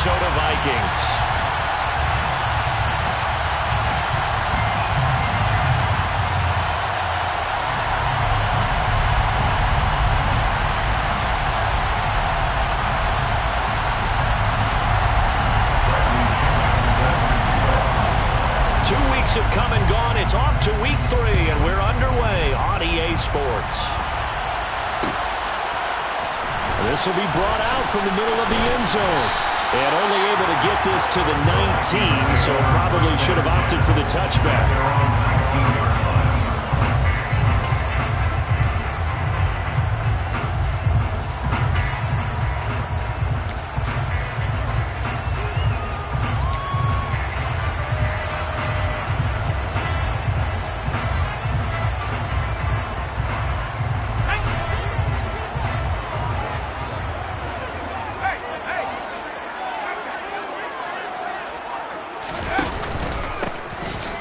Minnesota Vikings. Have come and gone. It's off to week 3, and we're underway on EA Sports. This will be brought out from the middle of the end zone. And only able to get this to the 19, so probably should have opted for the touchback.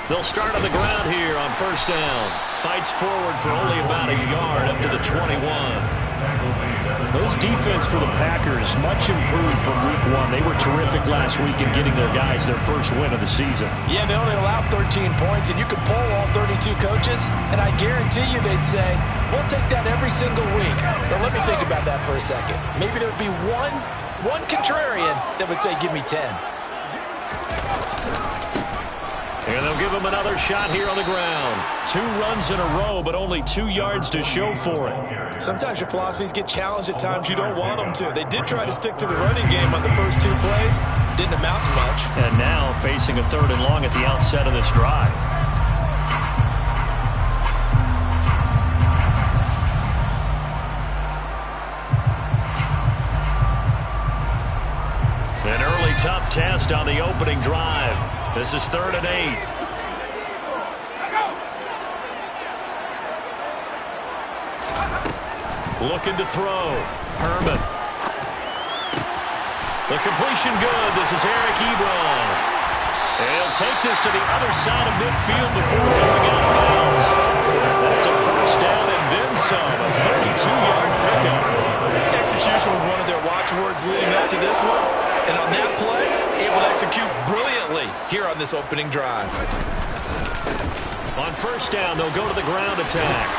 They'll start on the ground here on first down. Fights forward for only about a yard up to the 21. Those defense for the Packers much improved from week 1. They were terrific last week in getting their guys their first win of the season. Yeah, they only allowed 13 points, and you could poll all 32 coaches, and I guarantee you they'd say, we'll take that every single week. But let me think about that for a second. Maybe there'd be one contrarian that would say, give me 10. And they'll give him another shot here on the ground. 2 runs in a row, but only 2 yards to show for it. Sometimes your philosophies get challenged at times you don't want them to. They did try to stick to the running game on the first 2 plays. Didn't amount to much. And now facing a 3rd and long at the outset of this drive. An early tough test on the opening drive. This is 3rd and 8. Looking to throw. Herman. The completion good. This is Eric Ebron. He'll take this to the other side of midfield before going out of bounds. That's a first down and then some. A 32-yard pickup. Execution was one of their watchwords leading up to this one. And on that play, able to execute brilliantly here on this opening drive. On first down, they'll go to the ground attack.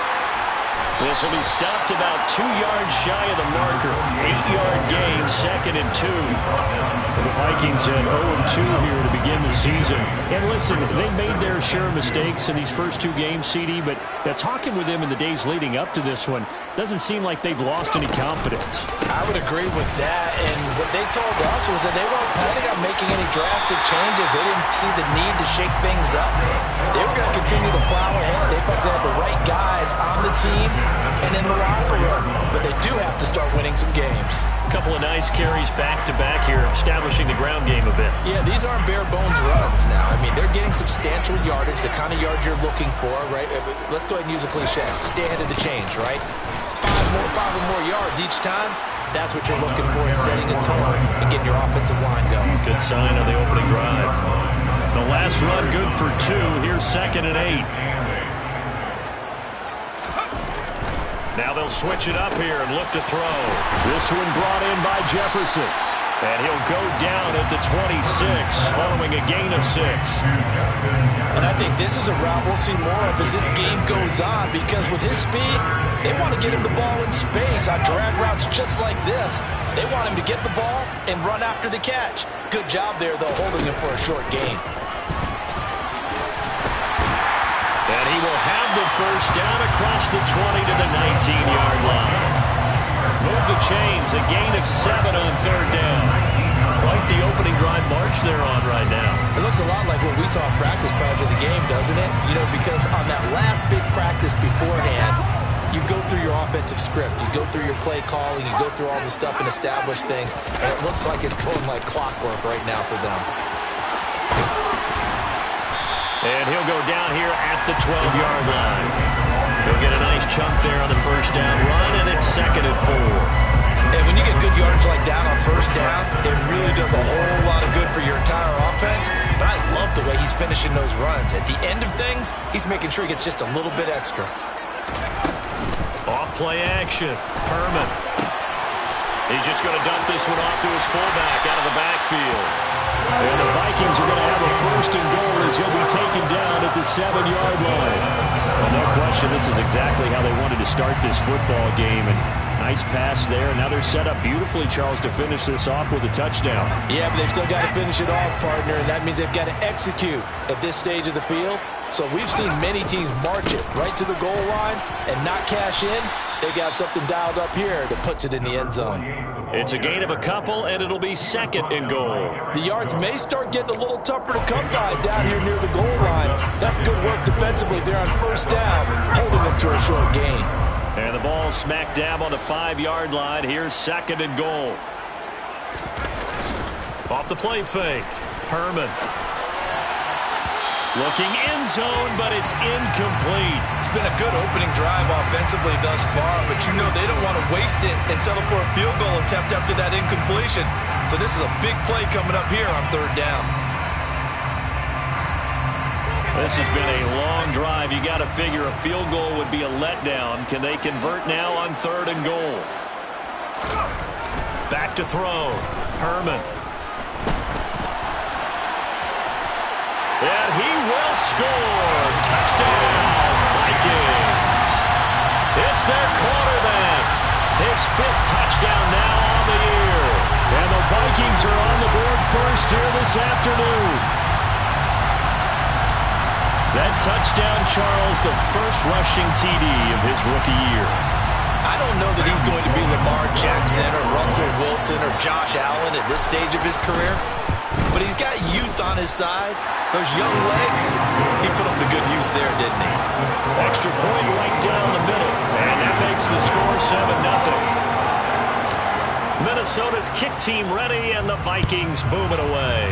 This will be stopped about 2 yards shy of the marker. 8-yard gain, 2nd and 2. The Vikings at 0-2 here to begin the season. And listen, they made their share of mistakes in these first 2 games, CD, but talking with them in the days leading up to this one, doesn't seem like they've lost any confidence. I would agree with that, and what they told us was that they weren't planning on making any drastic changes. They didn't see the need to shake things up. They were going to continue to plow ahead. They thought they had the right guys on the team and in the locker room, but they do have to start winning some games. A couple of nice carries back-to-back here, establishing the ground game a bit. Yeah, these aren't bare-bones runs now. I mean, they're getting substantial yardage, the kind of yards you're looking for, right? Let's go ahead and use a cliche. Stay ahead of the change, right? 5 or more yards each time. That's what you're looking for in setting a tone and getting your offensive line going. Good sign on the opening drive. The last run good for 2. Here's 2nd and 8. Now they'll switch it up here and look to throw. This one brought in by Jefferson. And he'll go down at the 26, following a gain of 6. And I think this is a route we'll see more of as this game goes on, because with his speed, they want to get him the ball in space on drag routes just like this. They want him to get the ball and run after the catch. Good job there, though, holding him for a short gain. And he will have the first down across the 20 to the 19-yard line. Move the chains, a gain of 7 on 3rd down. Quite the opening drive march they're on right now. It looks a lot like what we saw in practice prior to the game, doesn't it? You know, because on that last big practice beforehand, you go through your offensive script, you go through your play calling, you go through all the stuff and establish things, and it looks like it's going like clockwork right now for them. And he'll go down here at the 12-yard line. He'll get a nice chunk there on the first down run, and it's 2nd and 4. And when you get good yardage like that on first down, it really does a whole lot of good for your entire offense. But I love the way he's finishing those runs. At the end of things, he's making sure he gets just a little bit extra. Off play action. Herman. He's just going to dump this one off to his fullback out of the backfield. And the Vikings are going to have a first and goal as he'll be taken down at the 7-yard line. Well, no question, this is exactly how they wanted to start this football game. And nice pass there. Now they're set up beautifully, Charles, to finish this off with a touchdown. Yeah, but they've still got to finish it off, partner, and that means they've got to execute at this stage of the field. So we've seen many teams march it right to the goal line and not cash in. They got something dialed up here that puts it in the end zone. It's a gain of a couple, and it'll be second and goal. The yards may start getting a little tougher to come by down here near the goal line. That's good work defensively there on first down, holding them to a short gain. And the ball smack dab on the 5-yard line. Here's second and goal. Off the play fake. Herman. Looking end zone, but it's incomplete. It's been a good opening drive offensively thus far, but you know they don't want to waste it and settle for a field goal attempt after that incompletion. So this is a big play coming up here on third down. This has been a long drive. You got to figure a field goal would be a letdown. Can they convert now on third and goal? Back to throw. Herman. And he will score. Touchdown, Vikings. It's their quarterback. His 5th touchdown now on the year. And the Vikings are on the board first here this afternoon. That touchdown, Charles, the first rushing TD of his rookie year. I don't know that he's going to be Lamar Jackson or Russell Wilson or Josh Allen at this stage of his career. But he's got youth on his side. Those young legs, he put them to good use there, didn't he? Extra point right down the middle. And that makes the score 7-0. Minnesota's kick team ready, and the Vikings boom it away.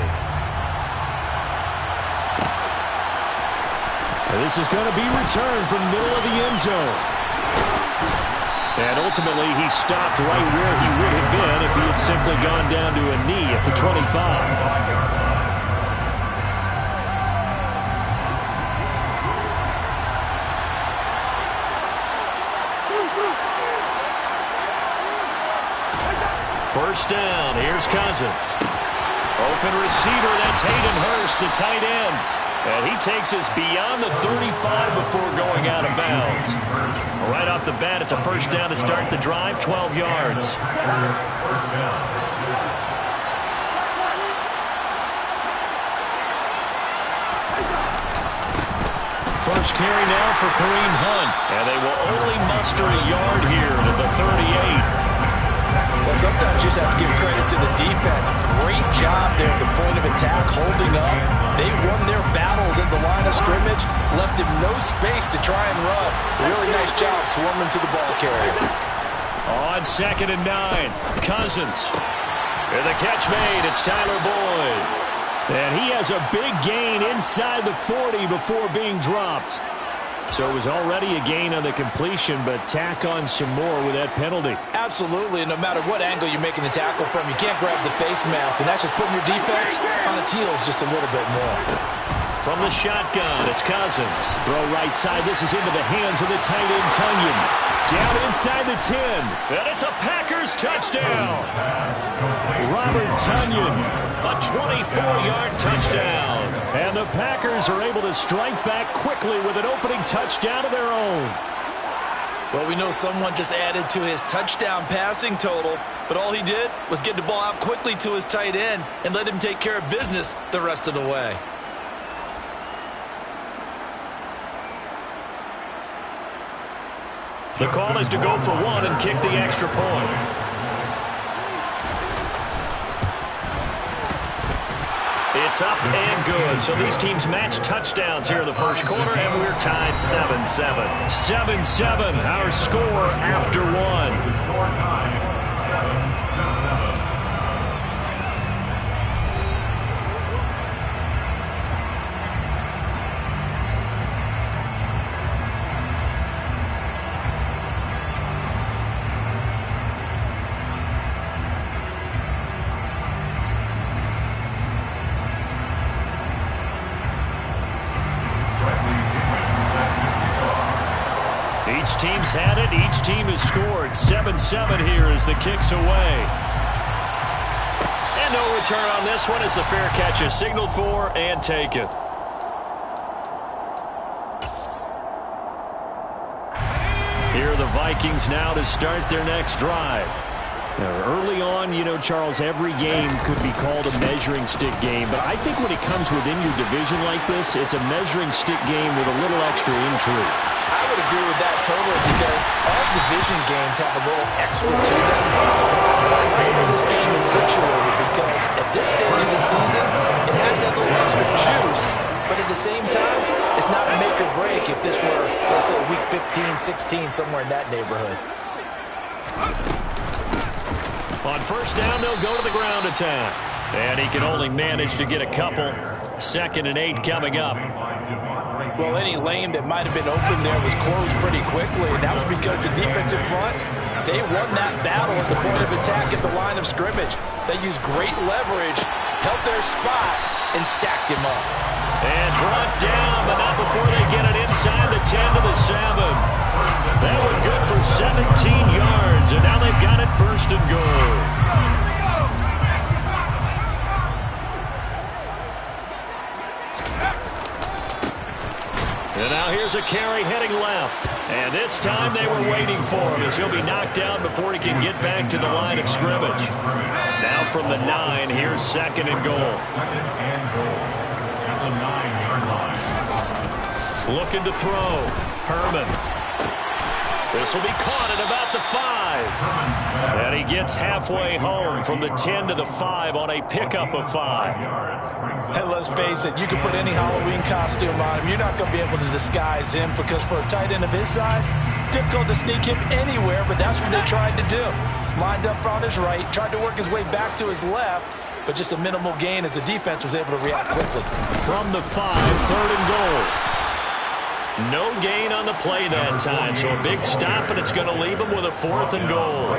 And this is going to be returned from the middle of the end zone. And ultimately, he stopped right where he would have been if he had simply gone down to a knee at the 25. First down, here's Cousins. Open receiver, that's Hayden Hurst, the tight end. And he takes us beyond the 35 before going out of bounds. Right off the bat, it's a first down to start the drive, 12 yards. First carry now for Kareem Hunt. And they will only muster a yard here to the 38. Well, sometimes you just have to give credit to the defense. Great job there at the point of attack, holding up. They won their battles at the line of scrimmage, left him no space to try and run. Really nice job swarming to the ball carrier. On 2nd and 9, Cousins. And the catch made, it's Tyler Boyd. And he has a big gain inside the 40 before being dropped. So it was already a gain on the completion, but tack on some more with that penalty. Absolutely, and no matter what angle you're making the tackle from, you can't grab the face mask, and that's just putting your defense on its heels just a little bit more. From the shotgun, it's Cousins. Throw right side. This is into the hands of the tight end, Tunyon. Down inside the 10. And it's a Packers touchdown. Robert Tunyon, a 24-yard touchdown. And the Packers are able to strike back quickly with an opening touchdown of their own. Well, we know someone just added to his touchdown passing total, but all he did was get the ball out quickly to his tight end and let him take care of business the rest of the way. The call is to go for one and kick the extra point. It's up and good. So these teams match touchdowns here in the first quarter, and we're tied 7-7. 7-7, our score after one. The score time, 7-7. team's had it. Each team has scored. 7-7 here as the kick's away. And no return on this one as the fair catch is signaled for and taken. Here are the Vikings now to start their next drive. Now, early on, you know, Charles, every game could be called a measuring stick game. But I think when it comes within your division like this, it's a measuring stick game with a little extra intrigue. I would agree with that totally because all division games have a little extra to them. But right where this game is situated because at this stage of the season, it has that little extra juice. But at the same time, it's not a make or break if this were, let's say, week 15, 16, somewhere in that neighborhood. On first down, they'll go to the ground attack. And he can only manage to get a couple. 2nd and 8 coming up. Well, any lane that might have been open there was closed pretty quickly, and that was because the defensive front, they won that battle at the point of attack at the line of scrimmage. They used great leverage, held their spot, and stacked him up. And brought down, but not before they get it inside the 10 to the 7. That one good for 17 yards, and now they've got it 1st and goal. And now here's a carry heading left. And this time they were waiting for him as he'll be knocked down before he can get back to the line of scrimmage. Now from the 9, here's 2nd and goal. 2nd and goal at the 9-yard line. Looking to throw. Herman. This will be caught at about the 5. And he gets halfway home from the 10 to the 5 on a pickup of 5. And let's face it, you can put any Halloween costume on him. You're not going to be able to disguise him because for a tight end of his size, difficult to sneak him anywhere, but that's what they tried to do. Lined up on his right, tried to work his way back to his left, but just a minimal gain as the defense was able to react quickly. From the 5, 3rd and goal. No gain on the play that time, so a big stop, and it's going to leave him with a 4th and goal.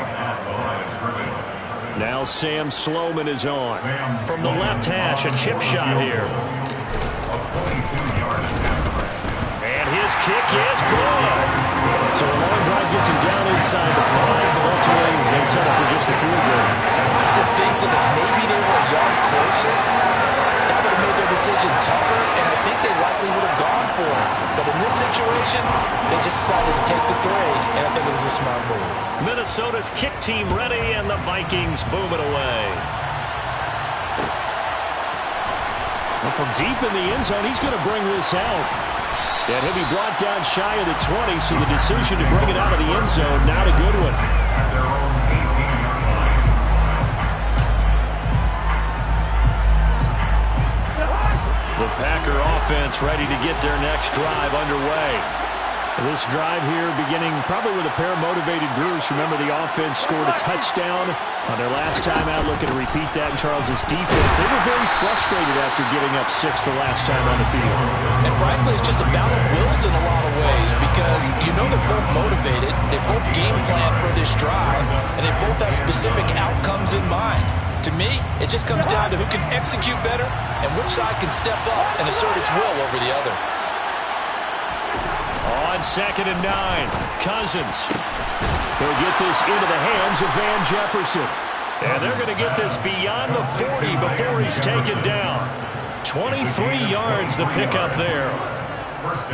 Now Sam Sloman is on. From the left hash, a chip shot here. And his kick is good. So a long drive gets him down inside the 5, but ultimately they settle for just a field goal. I like to think that if maybe they were a yard closer, that would have made their decision tougher, and I think they likely would have gone for it. But in this situation, they just decided to take the 3, and I think it was a smart move. Minnesota's kick team ready, and the Vikings boom it away. Well, from deep in the end zone, he's going to bring this out. And he'll be brought down shy of the 20, so the decision to bring it out of the end zone, not a good one. The Packer offense ready to get their next drive underway. This drive here beginning probably with a pair of motivated groups. Remember, the offense scored a touchdown on their last time out. Looking to repeat that in Charles's defense. They were very frustrated after giving up 6 the last time on the field. And frankly, it's just a battle of wills in a lot of ways because you know they're both motivated. They both game plan for this drive, and they both have specific outcomes in mind. To me, it just comes down to who can execute better and which side can step up and assert its will over the other. On 2nd and 9, Cousins. He'll get this into the hands of Van Jefferson. And they're going to get this beyond the 40 before he's taken down. 23 yards the pickup there.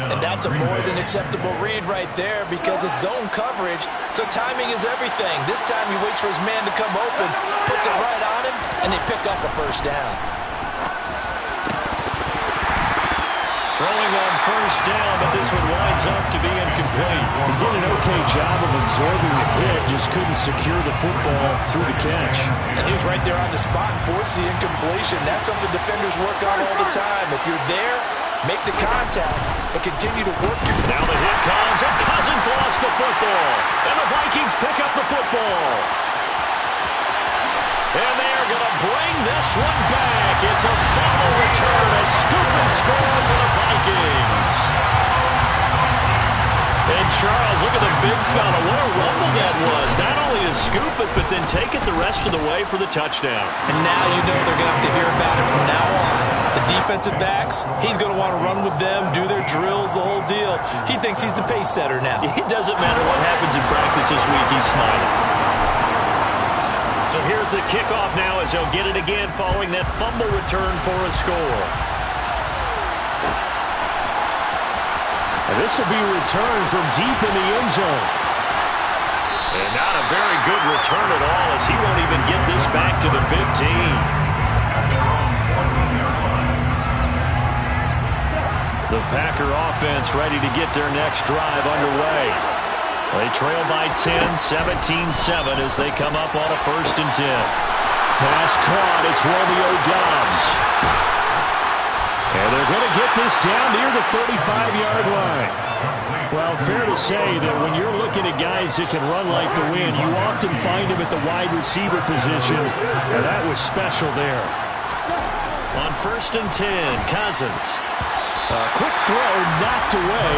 And that's a more than acceptable read right there because it's zone coverage, so timing is everything. This time he waits for his man to come open, puts it right on him, and they pick up a 1st down. Throwing on 1st down, but this one winds up to be incomplete. He did an okay job of absorbing the hit, just couldn't secure the football through the catch. And he was right there on the spot and forced the incompletion. That's something defenders work on all the time. If you're there, make the contact, but continue to work your... Now the hit comes, and Cousins lost the football. And the Vikings pick up the football. And they are going to bring this one back. It's a final return, a scoop and score for the Vikings. And Charles, look at the big fella. What a rumble that was. Not only to scoop it, but then take it the rest of the way for the touchdown. And now you know they're going to have to hear about it from now on. The defensive backs, he's going to want to run with them, do their drills, the whole deal. He thinks he's the pace setter now. It doesn't matter what happens in practice this week, he's smiling. So here's the kickoff now as they'll get it again following that fumble return for a score. And this will be returned from deep in the end zone. And not a very good return at all as he won't even get this back to the 15. The Packer offense ready to get their next drive underway. They trail by 10, 17-7 as they come up on a 1st and 10. Pass caught. It's Romeo Doubs. And they're going to get this down near the 35-yard line. Well, fair to say that when you're looking at guys that can run like the wind, you often find them at the wide receiver position, and that was special there. On 1st and 10, Cousins. A quick throw knocked away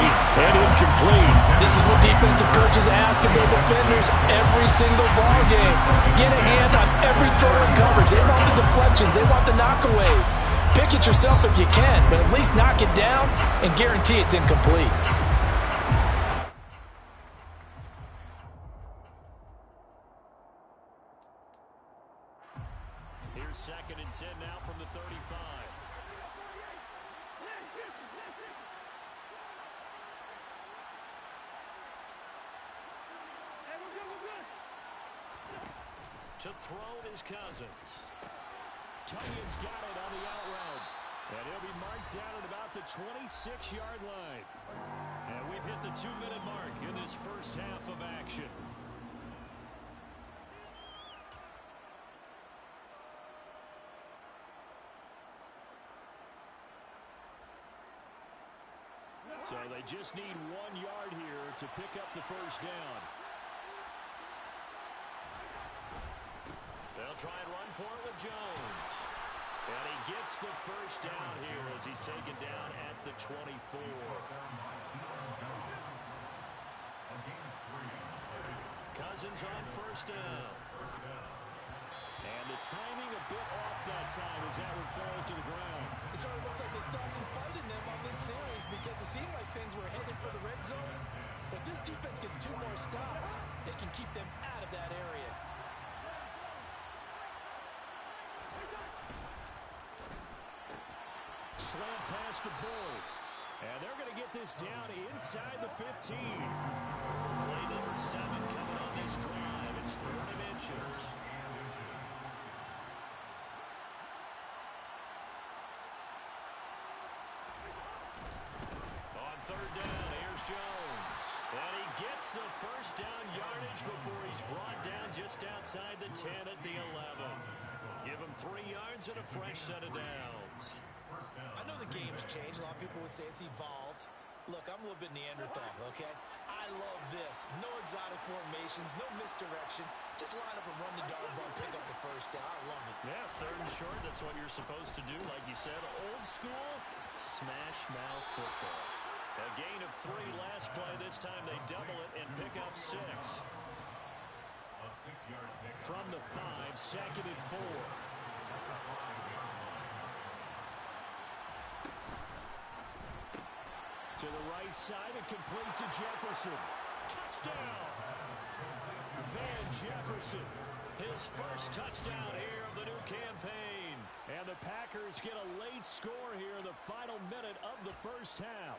and incomplete. This is what defensive coaches ask of their defenders every single ball game. Get a hand on every throw in coverage. They want the deflections. They want the knockaways. Pick it yourself if you can, but at least knock it down and guarantee it's incomplete. Here's 2nd and 10 now from the 35. To throw is Cousins. Tunyon's got it on the out route. And he'll be marked down at about the 26-yard line. And we've hit the 2-minute mark in this first half of action. So they just need 1 yard here to pick up the first down. They'll try and run for it with Jones. And he gets the first down here as he's taken down at the 24. Cousins on 1st down. And the timing a bit off that time as that one falls to the ground. It sort of looks like they stopped some fight in them on this series because it seemed like things were headed for the red zone. But this defense gets 2 more stops. They can keep them out of that area. Slant pass to Boyd. And they're going to get this down inside the 15. Play number 7 coming on this drive. It's 3rd and inches. On 3rd down, here's Jones. And he gets the first down yardage before he's brought down just outside the 10 at the 11. Give him 3 yards and a fresh set of downs. I know the game's changed. A lot of people would say it's evolved. Look, I'm a little bit Neanderthal, okay? I love this. No exotic formations, no misdirection. Just line up and run the dart ball, pick up the first down. I love it. Yeah, 3rd and short, that's what you're supposed to do. Like you said, old school, smash mouth football. A gain of 3 last play. This time they double it and pick up 6. From the 5, 2nd and 4. To the right side and complete to Jefferson. Touchdown! Van Jefferson, his first touchdown here of the new campaign. And the Packers get a late score here in the final minute of the first half.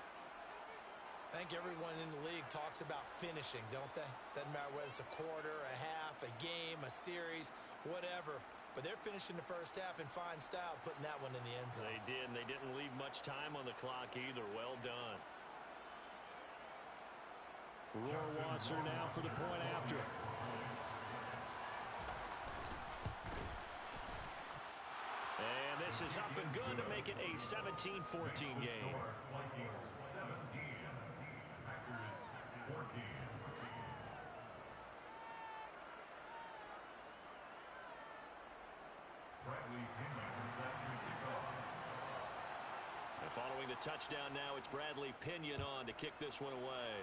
I think everyone in the league talks about finishing, don't they? Doesn't matter whether it's a quarter, a half, a game, a series, whatever. But they're finishing the first half in fine style, putting that one in the end zone. They did, and they didn't leave much time on the clock either. Well done. Rohrwasser now for the point after. And this is up and good to make it a 17-14 game. And following the touchdown now, it's Bradley Pinion on to kick this one away.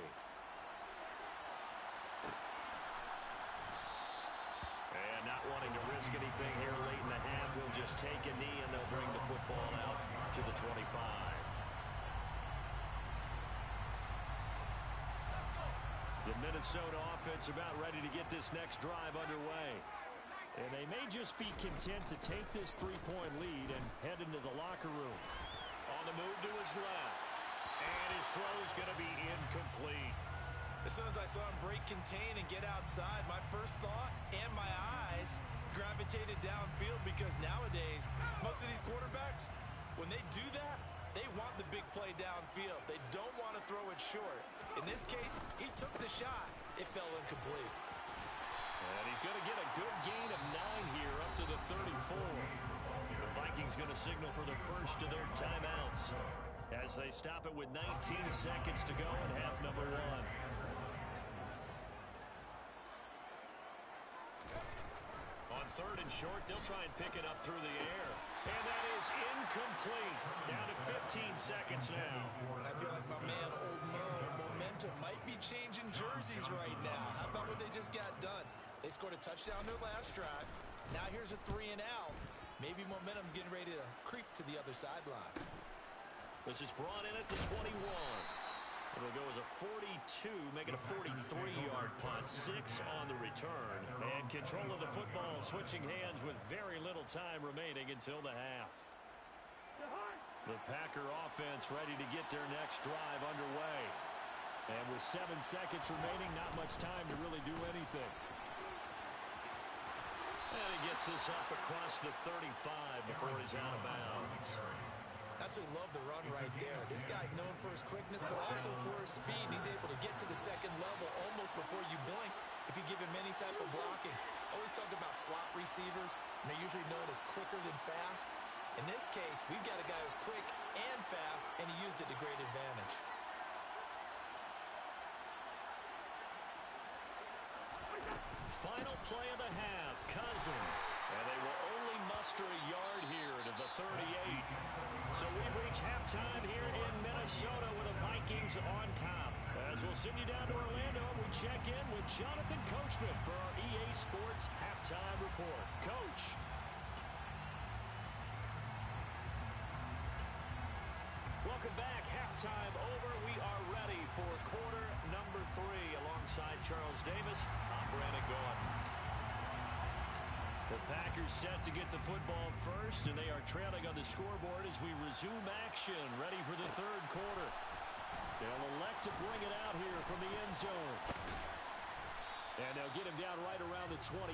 And risk anything here late in the half. He'll just take a knee, and they'll bring the football out to the 25. The Minnesota offense about ready to get this next drive underway. And they may just be content to take this three-point lead and head into the locker room. On the move to his left. And his throw's going to be incomplete. As soon as I saw him break contain and get outside, my first thought and my eyes gravitated downfield, because nowadays, most of these quarterbacks, when they do that, they want the big play downfield. They don't want to throw it short. In this case, he took the shot. It fell incomplete. And he's going to get a good gain of 9 here up to the 34. The Vikings going to signal for the first of their timeouts as they stop it with 19 seconds to go in half number 1. On 3rd and short, they'll try and pick it up through the air. And that is incomplete. Down to 15 seconds now. I feel like my man, Old Mo, momentum might be changing jerseys right now. How about what they just got done? They scored a touchdown their last drive. Now here's a 3 and out. Maybe momentum's getting ready to creep to the other sideline. This is brought in at the 21. It'll go as a 42, make it a 43-yard punt, 6 on the return. And control of the football switching hands with very little time remaining until the half. The Packer offense ready to get their next drive underway. And with 7 seconds remaining, not much time to really do anything. And he gets this up across the 35 before he's out of bounds. Absolutely love the run right there. This guy's known for his quickness, but also for his speed. And he's able to get to the second level almost before you blink if you give him any type of blocking. Always talk about slot receivers, and they're usually known as quicker than fast. In this case, we've got a guy who's quick and fast, and he used it to great advantage. Final play of the half, Cousins. And they will only muster a yard here to the 38. So we've reached halftime here in Minnesota with the Vikings on top. As we'll send you down to Orlando, we check in with Jonathan Coachman for our EA Sports Halftime Report. Coach. Welcome back. Halftime over. We are ready for quarter number 3. Alongside Charles Davis, I'm Brandon Gotti. The Packers set to get the football first, and they are trailing on the scoreboard as we resume action, ready for the third quarter. They'll elect to bring it out here from the end zone. And they'll get him down right around the 25,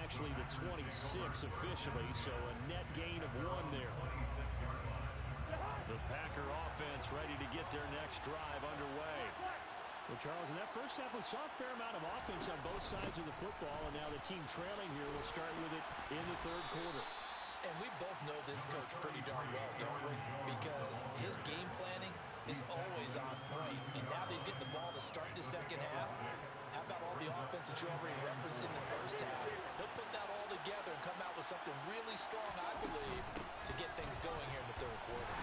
actually the 26 officially, so a net gain of 1 there. The Packer offense ready to get their next drive underway. Well, Charles, in that first half, we saw a fair amount of offense on both sides of the football, and now the team trailing here will start with it in the third quarter. And we both know this coach pretty darn well, don't we? Because his game planning is always on point. And now that he's getting the ball to start the second half, how about all the offense that you already referenced in the first half? They'll put that all together and come out with something really strong, I believe, to get things going here in the third quarter.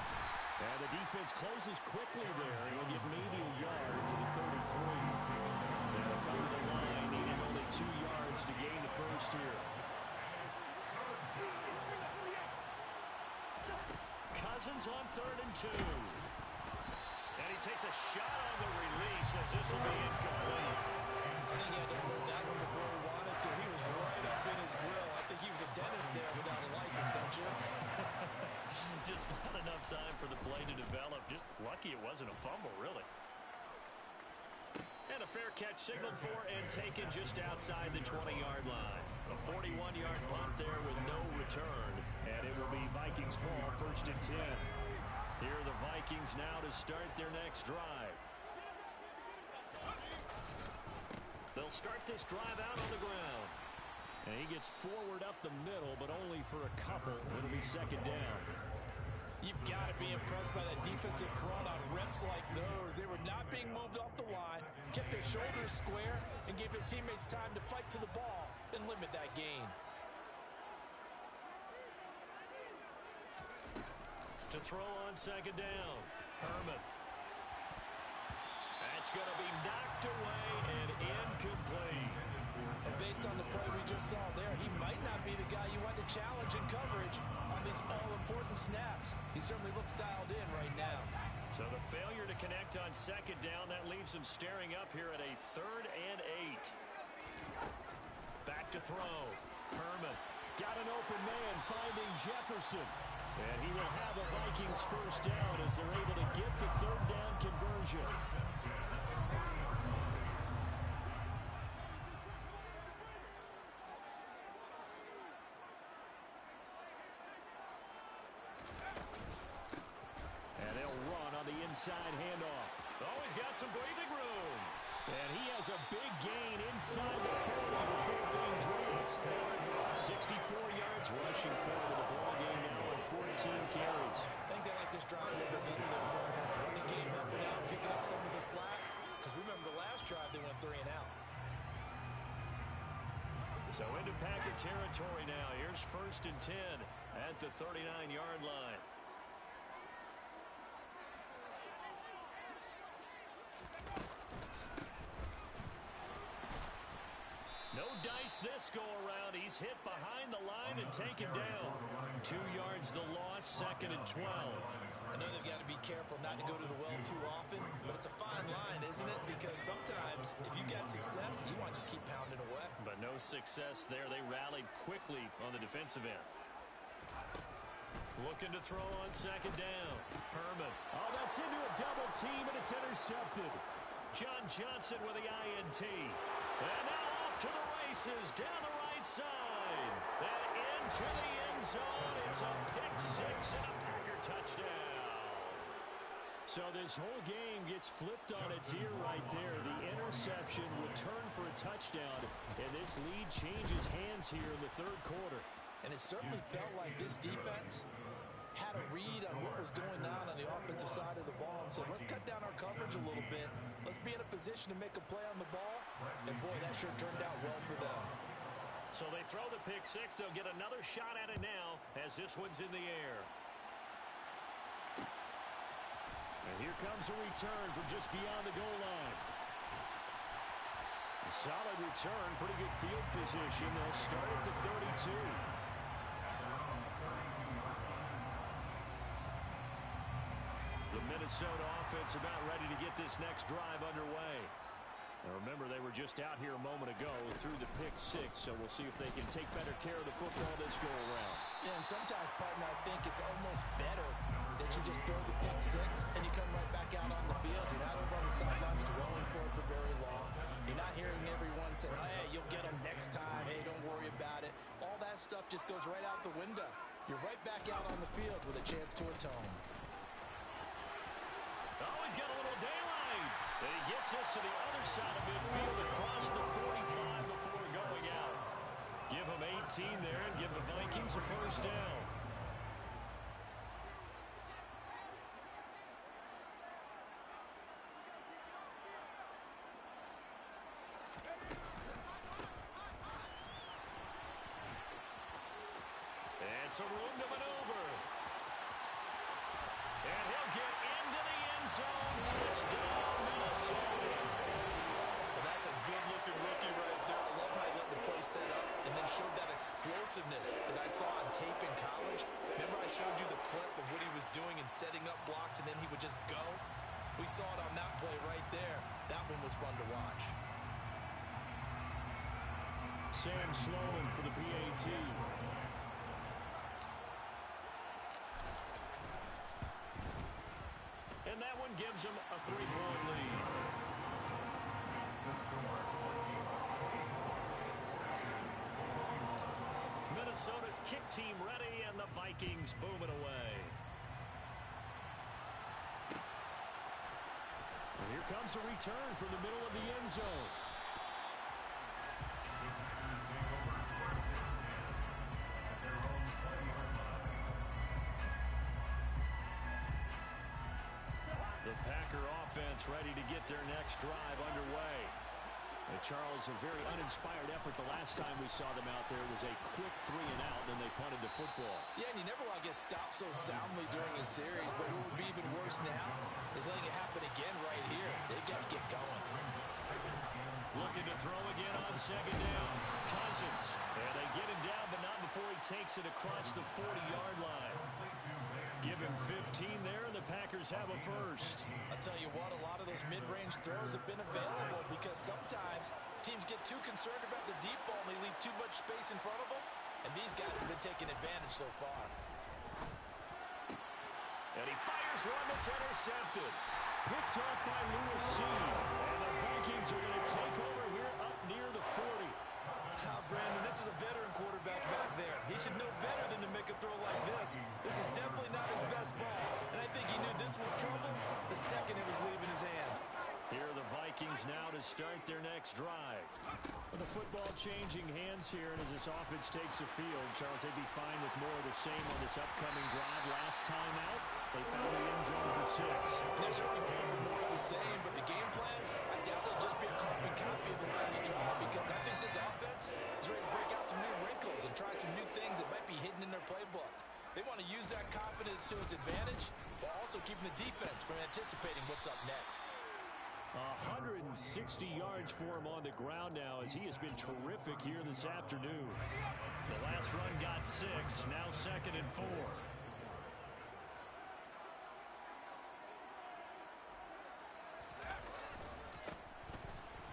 And the defense closes quickly there. He'll get maybe a yard to the 33. They'll come to the line, needing only 2 yards to gain the first here. Cousins on 3rd and 2. And he takes a shot on the release as this will be incomplete. I think he had to hold that one before he wanted to. He was right up in his grill. I think he was a dentist there without a license, don't you? Just not enough time for the play to develop. Just lucky it wasn't a fumble, really. And a fair catch signaled for and taken just outside the 20-yard line. A 41-yard punt there with no return. And it will be Vikings ball, 1st and 10. Here are the Vikings now to start their next drive. They'll start this drive out on the ground. And he gets forward up the middle, but only for a couple. It'll be 2nd down. You've got to be impressed by that defensive front on reps like those. They were not being moved off the line, kept their shoulders square, and gave their teammates time to fight to the ball and limit that gain. To throw on 2nd down, Herman. That's going to be knocked away and incomplete. And based on the play we just saw there, he might not be the guy challenge and coverage on these all-important snaps. He certainly looks dialed in right now. So the failure to connect on second down, that leaves him staring up here at a 3rd and 8. Back to throw. Herman got an open man finding Jefferson. And he will have a Vikings first down as they're able to get the 3rd down conversion. And they'll run on the inside handoff. Oh, he's got some breathing room. And he has a big gain inside the 40 before being dropped. 64 yards rushing forward to the ball game now with 14 carries. I think they like this drive a little bit better there, partner. Running game helping out, picking up some of the slack. Because remember, the last drive they went 3 and out. So into Packer territory now. Here's 1st and 10 at the 39-yard line. No dice this go-around. He's hit behind the line and taken down. 2 yards the loss, 2nd and 12. I know they've got to be careful not to go to the well too often, but it's a fine line, isn't it? Because sometimes if you got success, you want to just keep pounding away. But no success there. They rallied quickly on the defensive end. Looking to throw on 2nd down. Herman. Oh, that's into a double team, and it's intercepted. John Johnson with the INT. And now to the races down the right side. Then into the end zone. It's a pick-6 and a Packer touchdown. So this whole game gets flipped on its ear right there. The interception returned for a touchdown, and this lead changes hands here in the 3rd quarter. And it certainly felt like this defense had a read on what was going on the offensive side of the ball and said, let's cut down our coverage a little bit. Let's be in a position to make a play on the ball. And, boy, that sure turned out well for them. So they throw the pick-6. They'll get another shot at it now as this one's in the air. And here comes a return from just beyond the goal line. A solid return, pretty good field position. They'll start at the 32. The Minnesota offense about ready to get this next drive underway. Now remember, they were just out here a moment ago through the pick-6, so we'll see if they can take better care of the football this go-around. Yeah, and sometimes, partner, I think it's almost better that you just throw the pick-6 and you come right back out on the field. You're not over on the sidelines dwelling for it for very long. You're not hearing everyone say, hey, you'll get them next time. Hey, don't worry about it. All that stuff just goes right out the window. You're right back out on the field with a chance to atone. Oh, he's got a little daylight. And he gets us to the other side of midfield across the 45 before going out. Give him 18 there and give the Vikings a first down. And some room to maneuver. And he'll get into the end zone. Touchdown, Minnesota. Well, that's a good-looking rookie right there. I love how he let the play set up and then showed that explosiveness that I saw on tape in college. Remember I showed you the clip of what he was doing and setting up blocks, and then he would just go? We saw it on that play right there. That one was fun to watch. Sam Sloan for the PAT. And that one gives them a 3-point lead. Minnesota's kick team ready, and the Vikings booming away. And here comes a return from the middle of the end zone. The Packer offense ready to get their next drive underway. And Charles, a very uninspired effort the last time we saw them out there. It was a quick 3-and-out, and they punted the football. Yeah, and you never want to get stopped so soundly during a series, but what would be even worse now is letting it happen again right here. They've got to get going. Looking to throw again on second down. Cousins. And they get him down, but not before he takes it across the 40-yard line. Give him 15 there, and the Packers have a first. I'll tell you what, a lot of those mid-range throws have been available because sometimes teams get too concerned about the deep ball and they leave too much space in front of them. And these guys have been taking advantage so far. And he fires one that's intercepted. Picked off by Lewis C. And the Vikings are going to take over here up near the 40. Brandon, this is a veteran quarterback back there. He should know better than to make a throw like this. This is definitely not his best ball. And I think he knew this was trouble the second it was leaving his hand. Here are the Vikings now to start their next drive. With the football changing hands here, and as this offense takes the field, Charles, they'd be fine with more of the same on this upcoming drive. Last time out, they found the end zone for 6. They're certainly going for more of the same, but the game plan, I doubt it'll just be a carbon copy of the last drive because I think this offense is ready to break out some new wrinkles and try some new things that might be hidden in their playbook. They want to use that confidence to its advantage, while also keeping the defense from anticipating what's up next. 160 yards for him on the ground now as he has been terrific here this afternoon. The last run got 6, now 2nd and 4.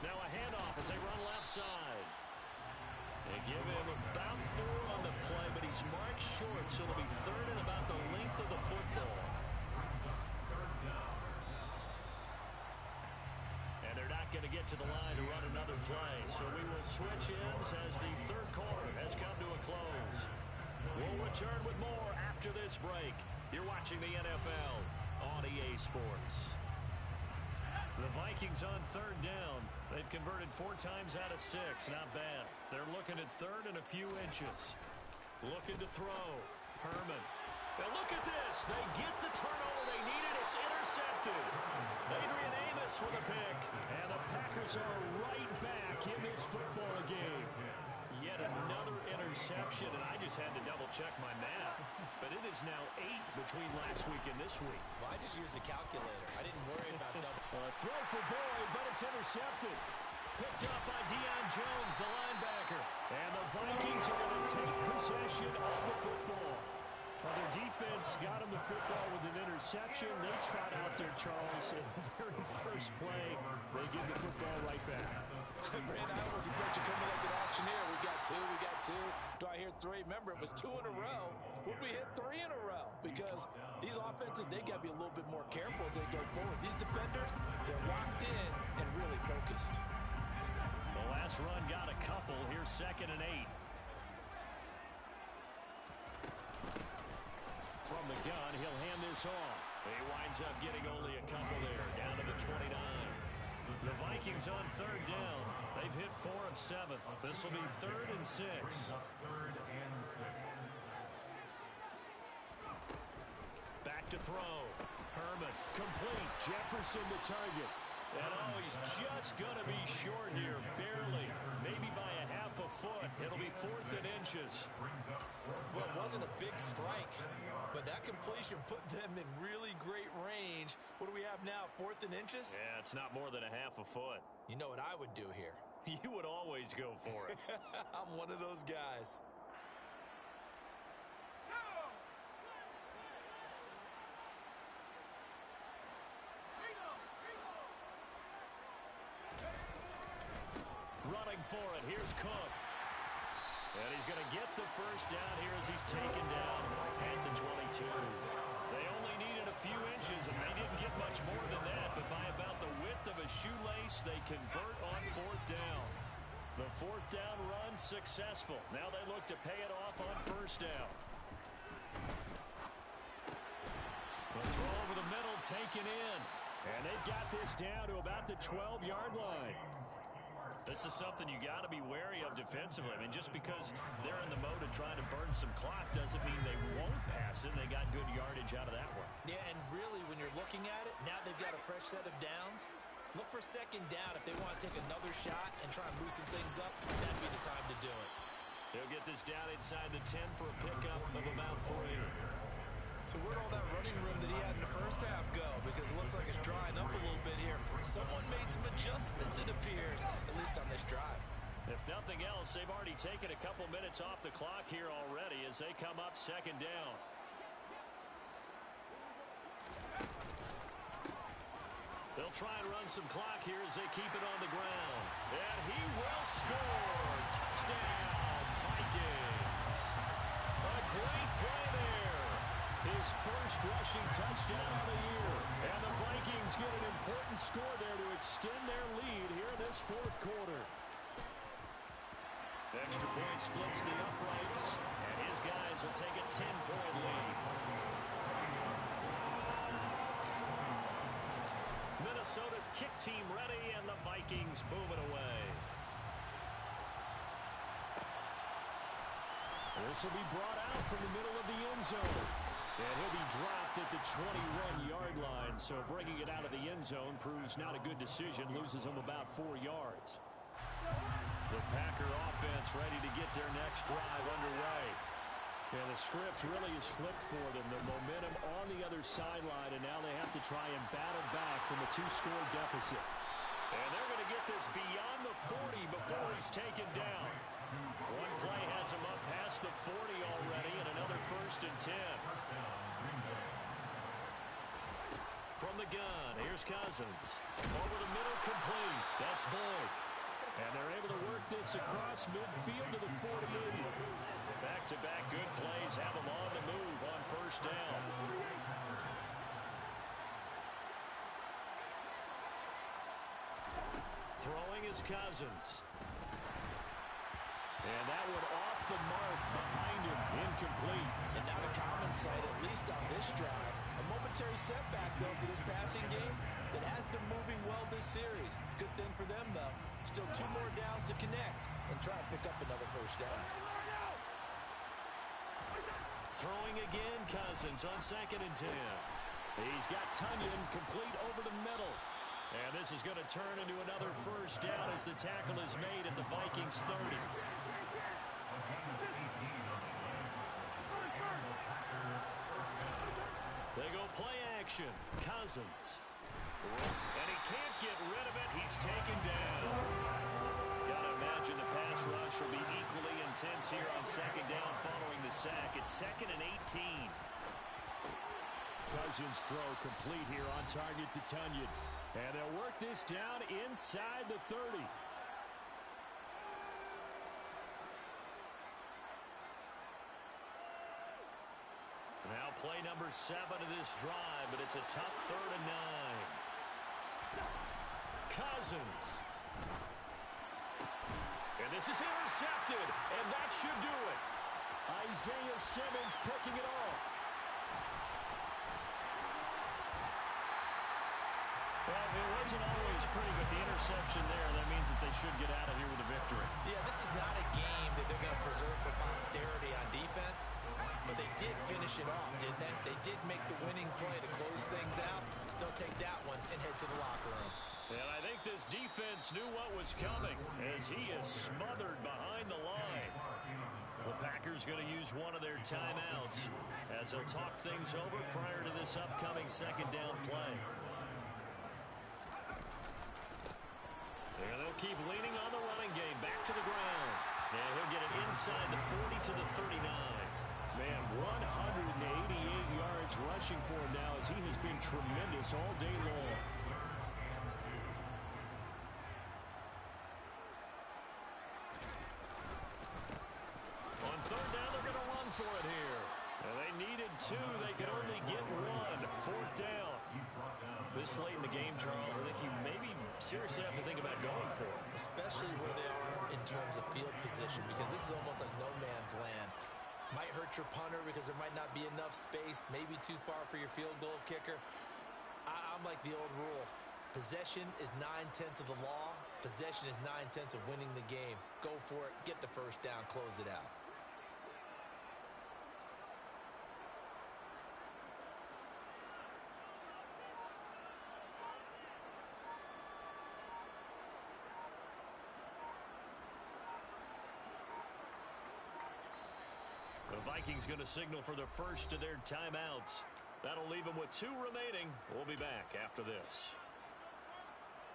Now a handoff as they run left side. They give him about 4 on the play, but he's marked short, so it'll be 3rd and about the length of the football. And they're not going to get to the line to run another play. So we will switch ends as the third quarter has come to a close. We'll return with more after this break. You're watching the NFL on EA Sports. The Vikings on 3rd down. They've converted 4 times out of 6. Not bad. They're looking at 3rd and a few inches. Looking to throw. Herman. Now look at this. They get the turnover they needed. It's intercepted. Adrian Amos with a pick. And the Packers are right back in this football game. Yet another interception, and I just had to double-check my math. But it is now 8 between last week and this week. Well, I just used the calculator. I didn't worry about double. Throw for Boyd, but it's intercepted. Picked up by Deion Jones, the linebacker. And the Vikings are going to take possession of the football. Well, their defense got them the football with an interception. They trot out there, Charles, in the very first play. They give the football right back. Brandon, I almost expect you coming like an auctioneer. We got 2. Do I hear 3? Remember, it was 2 in a row. Would we hit 3 in a row? Because these offenses, they got to be a little bit more careful as they go forward. These defenders, they're locked in and really focused. The last run got a couple. Here's 2nd and 8. From the gun, he'll hand this off. He winds up getting only a couple there, down to the 29. The Vikings on 3rd down. They've hit 4 of 7. This will be 3rd and 6. 3rd and 6. Back to throw. Herman, complete. Jefferson the target. And he's just going to be short here, barely. Maybe by a half a foot. It'll be 4th and inches. Well, it wasn't a big strike, but that completion put them in really great range. What do we have now, 4th and inches? Yeah, it's not more than a half a foot. You know what I would do here? You would always go for it. I'm one of those guys. Running for it. Here's Cook. And he's going to get the first down here as he's taken down at the 22. They only needed a few inches, and they didn't get much more than that. But by about the width of a shoelace, they convert on 4th down. The 4th down run successful. Now they look to pay it off on 1st down. The throw over the middle taken in. And they've got this down to about the 12-yard line. This is something you got to be wary of defensively. I mean, just because they're in the mode of trying to burn some clock doesn't mean they won't pass it. They got good yardage out of that one. Yeah, and really, when you're looking at it, now they've got a fresh set of downs. Look for 2nd down if they want to take another shot and try and loosen things up. That'd be the time to do it. They'll get this down inside the 10 for a pickup of about 3. So where'd all that running room that he had in the first half go? Because it looks like it's drying up a little bit here. Someone made some adjustments, it appears, at least on this drive. If nothing else, they've already taken a couple minutes off the clock here already as they come up second down. They'll try and run some clock here as they keep it on the ground. And he will score. Touchdown, Vikings. A great play there. His first rushing touchdown of the year. And the Vikings get an important score there to extend their lead here in this fourth quarter. Extra point splits the uprights, and his guys will take a 10-point lead. Minnesota's kick team ready, and the Vikings move it away. This will be brought out from the middle of the end zone. And he'll be dropped at the 21-yard line, so bringing it out of the end zone proves not a good decision, loses him about 4 yards. The Packer offense ready to get their next drive underway. And the script really is flipped for them. The momentum on the other sideline, and now they have to try and battle back from a 2-score deficit. And they're going to get this beyond the 40 before he's taken down. One play has him up past the 40 already, and another 1st and 10. From the gun, here's Cousins. Over the middle, complete. That's Boyd. And they're able to work this across midfield to the 48. Back-to-back good plays have them on the move on 1st down. Throwing is Cousins. And that one off the mark behind him. Incomplete. And now to common sight, at least on this drive. A momentary setback, though, for this passing game that has been moving well this series. Good thing for them, though. Still 2 more downs to connect and try and pick up another 1st down. Throwing again, Cousins on 2nd and 10. He's got Tunyon complete over the middle. And this is going to turn into another 1st down as the tackle is made at the Vikings 30. They go play action. Cousins. And he can't get rid of it. He's taken down. Gotta imagine the pass rush will be equally intense here on 2nd down following the sack. It's 2nd and 18. Cousins throw complete here on target to Tunyon. And they'll work this down inside the 30. Now play number 7 of this drive, but it's a tough 3rd and 9. Cousins. And this is intercepted, and that should do it. Isaiah Simmons picking it off. Well, it wasn't always pretty, but the interception there, that means that they should get out of here with a victory. Yeah, this is not a game that they're going to preserve for posterity on defense, but they did finish it off, didn't they? They did make the winning play to close things out. They'll take that one and head to the locker room. And I think this defense knew what was coming as he is smothered behind the line. The Packers going to use one of their timeouts as they'll talk things over prior to this upcoming 2nd down play. And they'll keep leaning on the running game. Back to the ground. And he'll get it inside the 40 to the 39. Man, 188 yards rushing for him now as he has been tremendous all day long. On 3rd down, they're going to run for it here. And they needed 2. They could only get 1. 4th down. This late in the game, Charles, I think you maybe seriously have to think about going for it. Especially where they are in terms of field position, because this is almost like no man's land. Might hurt your punter because there might not be enough space, maybe too far for your field goal kicker. I'm like the old rule. Possession is 9/10 of the law. Possession is 9/10 of winning the game. Go for it. Get the 1st down. Close it out. The Vikings going to signal for the first of their timeouts. That'll leave them with 2 remaining. We'll be back after this.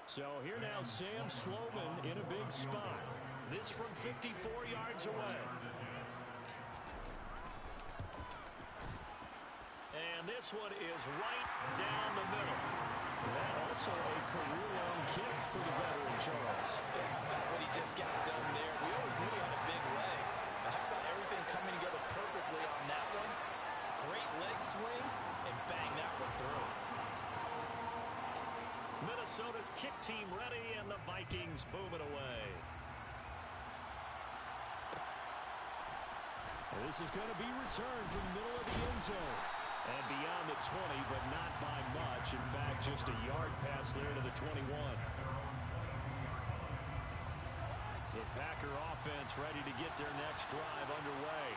So here now, Sam Sloman in a big spot. This from 54 yards away. And this one is right down the middle. That also a career-long kick for the veteran, Charles. Yeah, how about what he just got done there? We always knew he had a big leg. But how about everything coming together perfectly on that one? Great leg swing, and bang that one through. Minnesota's kick team ready, and the Vikings boom it away. This is going to be returned from the middle of the end zone. And beyond the 20, but not by much. In fact, just a yard pass there to the 21. The Packer offense ready to get their next drive underway.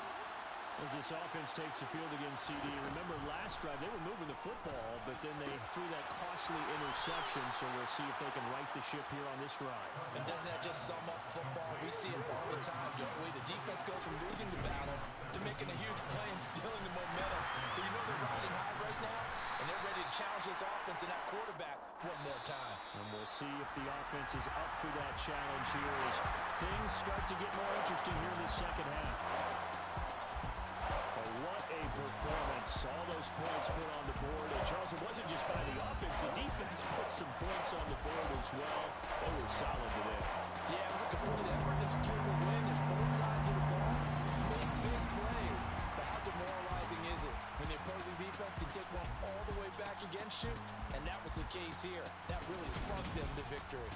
As this offense takes the field against CD, remember last drive they were moving the football, but then they threw that costly interception, so we'll see if they can right the ship here on this drive. And doesn't that just sum up football? We see it all the time, don't we? The defense goes from losing the battle to making a huge play and stealing the momentum. So you know they're riding high right now, and they're ready to challenge this offense and that quarterback one more time. And we'll see if the offense is up for that challenge here as things start to get more interesting here in the second half. What a performance. All those points put on the board. And Charles, it wasn't just by the offense. The defense put some points on the board as well. They were solid today. Yeah, it was a complete effort to secure the win on both sides of the ball. Big plays. But how demoralizing is it when the opposing defense can take one all the way back against you? And that was the case here. That really spun them to victory.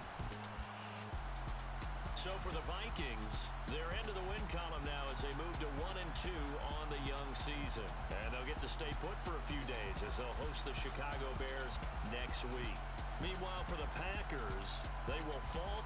So for the Vikings, they're into the win column now as they move to 1-2 on the young season. And they'll get to stay put for a few days as they'll host the Chicago Bears next week. Meanwhile, for the Packers, they will fall